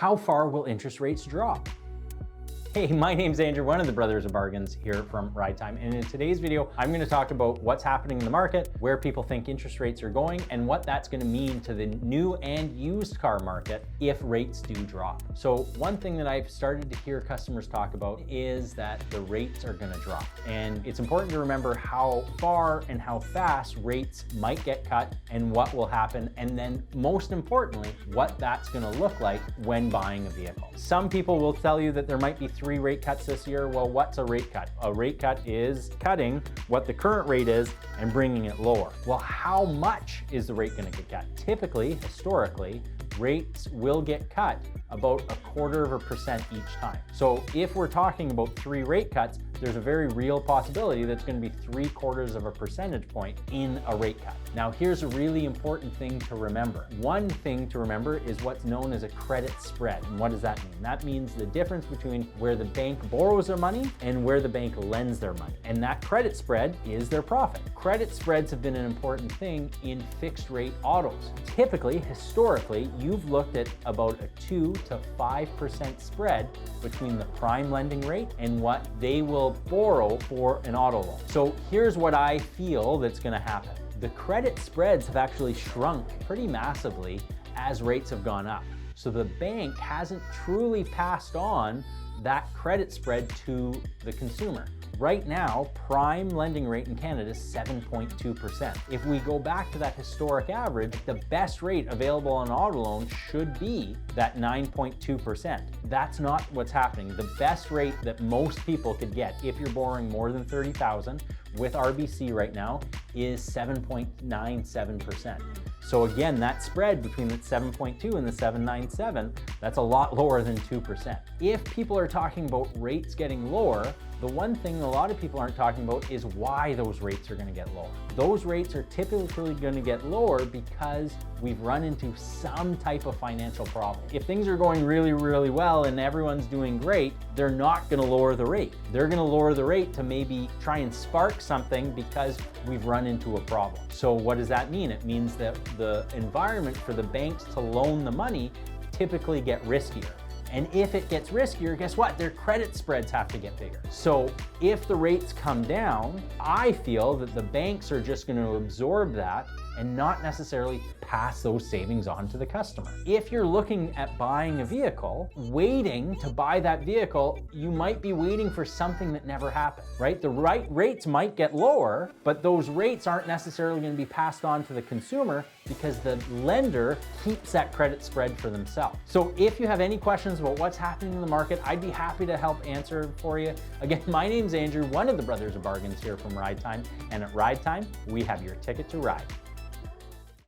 How far will interest rates drop? Hey, my name's Andrew, one of the Brothers of Bargains here from Ride Time, and in today's video, I'm going to talk about what's happening in the market, where people think interest rates are going, and what that's going to mean to the new and used car market if rates do drop. So one thing that I've started to hear customers talk about is that the rates are going to drop. And it's important to remember how far and how fast rates might get cut and what will happen, and then most importantly, what that's going to look like when buying a vehicle. Some people will tell you that there might be 3 rate cuts this year. Well, what's a rate cut? A rate cut is cutting what the current rate is and bringing it lower. Well, how much is the rate going to get cut? Typically, historically, rates will get cut about 1/4% each time. So if we're talking about 3 rate cuts, there's a very real possibility that's going to be 3/4 percentage point in a rate cut. Now, here's a really important thing to remember. One thing to remember is what's known as a credit spread. And what does that mean? That means the difference between where the bank borrows their money and where the bank lends their money. And that credit spread is their profit. Credit spreads have been an important thing in fixed rate autos. Typically, historically, you've looked at about a 2 to 5% spread between the prime lending rate and what they will borrow for an auto loan. So here's what I feel that's going to happen. The credit spreads have actually shrunk pretty massively as rates have gone up. So the bank hasn't truly passed on that credit spread to the consumer. Right now, prime lending rate in Canada is 7.2%. If we go back to that historic average, the best rate available on auto loan should be that 9.2%. That's not what's happening. The best rate that most people could get if you're borrowing more than $30,000 with RBC right now is 7.97%. So again, that spread between the 7.2 and the 7.97, that's a lot lower than 2%. If people are talking about rates getting lower, the one thing a lot of people aren't talking about is why those rates are going to get lower. Those rates are typically going to get lower because we've run into some type of financial problem. If things are going really, really well and everyone's doing great, they're not going to lower the rate. They're going to lower the rate to maybe try and spark something because we've run into a problem. So what does that mean? It means that the environment for the banks to loan the money typically get riskier. And if it gets riskier, guess what? Their credit spreads have to get bigger. So if the rates come down, I feel that the banks are just going to absorb that and not necessarily pass those savings on to the customer. If you're looking at buying a vehicle, waiting to buy that vehicle, you might be waiting for something that never happened, right? The right rates might get lower, but those rates aren't necessarily going to be passed on to the consumer because the lender keeps that credit spread for themselves. So if you have any questions about what's happening in the market, I'd be happy to help answer for you. Again, my name's Andrew, one of the Brothers of Bargains here from Ride Time, and at Ride Time, we have your ticket to ride.